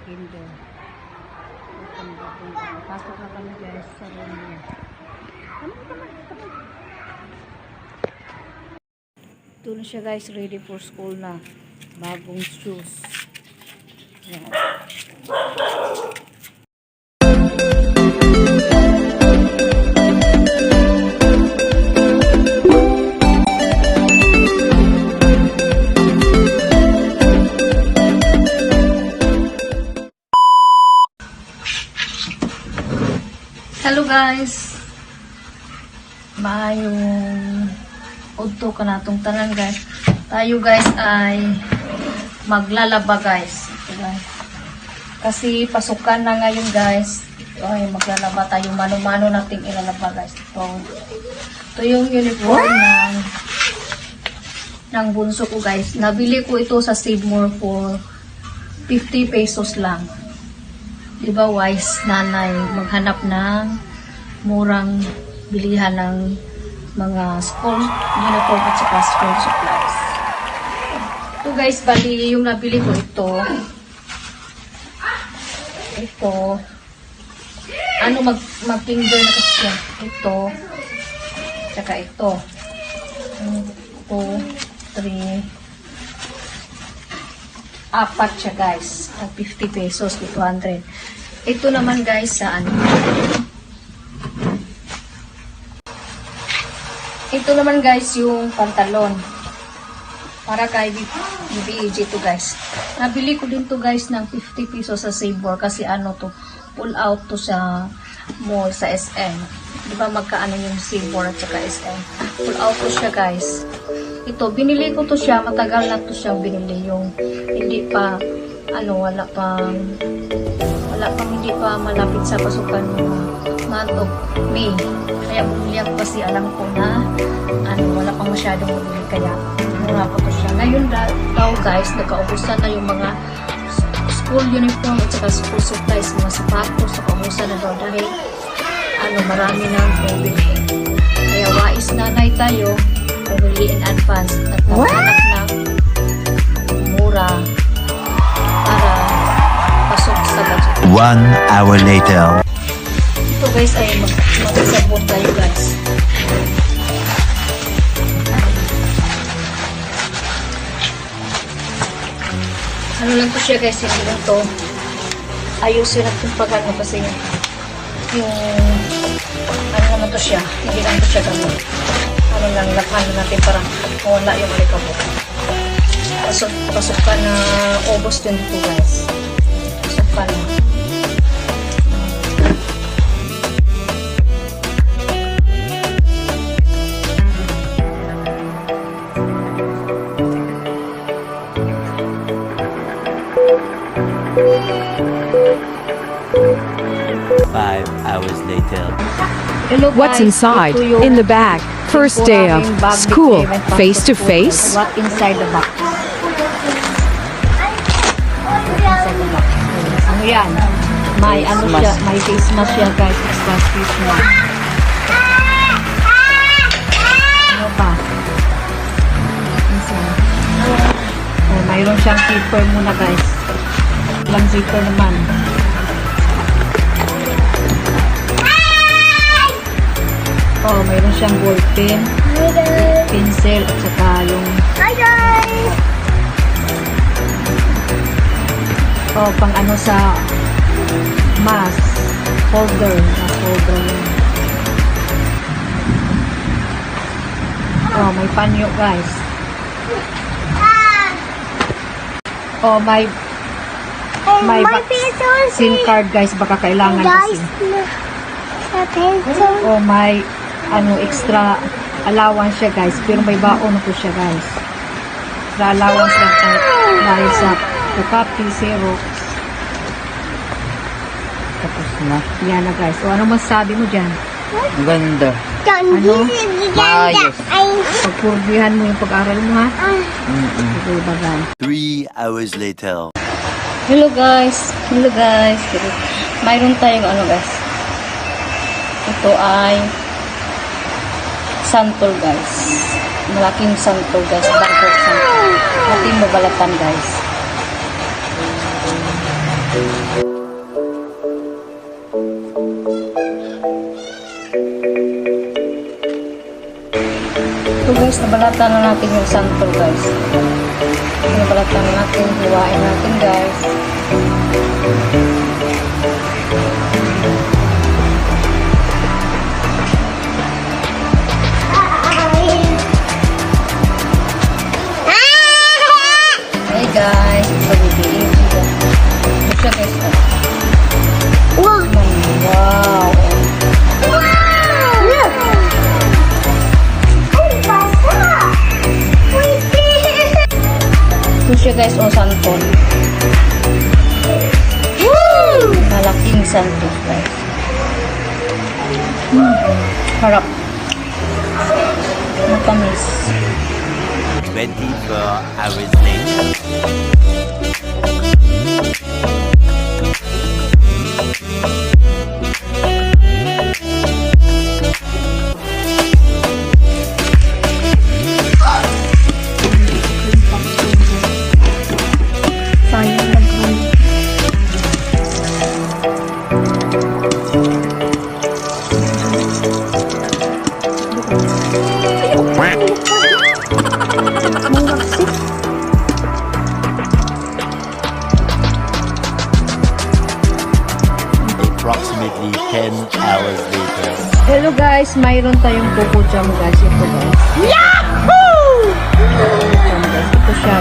kinder. Pasok na kami guys sa room niya. Ito na siya guys, ready for school na. Bagong shoes. Yan. Hello guys, maayong udto ka natong tanan guys. Tayo guys ay maglalaba guys. Ito guys. Kasi pasukan na ngayon guys. Ay maglalaba tayo, mano-mano nating ilalaba guys. Ito yung uniform ng bunso ko guys. Nabili ko ito sa Save More for 50 pesos lang. Diba wise nanay maghanap ng murang bilihan ng mga school uniform at saka school supplies. Ito guys, bali yung nabili ko ito ano mag-kinder na kasi yan. Ito saka ito 2, 3 apat siya guys, 50 pesos, 200. Ito naman guys sa ano, ito naman guys yung pantalon para kay BBG to guys. Nabili ko din to guys ng 50 pesos sa Save More kasi ano to, pull out to sa mall sa SM. Diba magkaano yung Save More at saka SM, pull out to siya guys. Ito, binili ko to siya, matagal na to siyang binili, yung hindi pa, ano, wala pang hindi pa malapit sa pasukan ng month of May. Kaya bumili ako kasi alam ko na, ano, wala pang masyadong bumili, kaya mura ko to siya. Ngayon daw guys, nagkaubusan na yung mga school uniform at saka school supplies, mga sapatos, nagkaubusan na daw dahil, ano, marami na ang COVID. Kaya wais nanay tayo, bumili in advance at maghanap ng mura para pasok sa budget. 1 hour later. Ito guys ay magsabot tayo guys. Ano lang to siya guys, hindi lang to ayusin natin pag ano kasi yung ano naman to siya, hindi lang to siya gamit. Ano lang, lakhan natin para wala yung alikabok. Pasok ka na August 22 guys. Pasok ka na. Five hours later. Hello guys, what's inside in the bag? First day of school, face to face. What inside the bag? Inside the bag. Ano yan? May ano siya, may face mask siya guys, extra face mask. Ano pa? Inside. Oh, mayroon siyang zipper muna guys. Lang zipper naman. Oh, mayroon siyang ball pen, pencil, at saka yung oh, pang ano sa mask, holder, oh, may panyo guys. Oh, may SIM card guys, baka kailangan kasi. Oh, may ano extra allowance siya guys, pero may baon ko siya guys. Extra allowance lang dahil sa copy, Xerox. Tapos na. Yan na guys. So ano masasabi mo dyan? Ganda. Ano? Maayos. Pagpurbihan mo yung pag-aral mo ha? Ito ba guys? 3 hours later. Hello guys. Hello guys. Mayroon tayong ano guys. Ito ay santol guys. Malaking santol guys. Bangkok santol. Ating mabalatan guys. So guys, nabalatan na natin yung santo guys. Nabalatan na natin, hiwain natin guys. Hey guys, ito BBAG guys. Ito siya guys. Wow! Ito siya guys, o santo. Malaking santo guys. Harap. Matamis. 24 hours later. Sayang naghan. Approximately 10 hours later. Hello guys, mayroon tayong coco jam guys. Ito guys. Yahoo! Ito siya.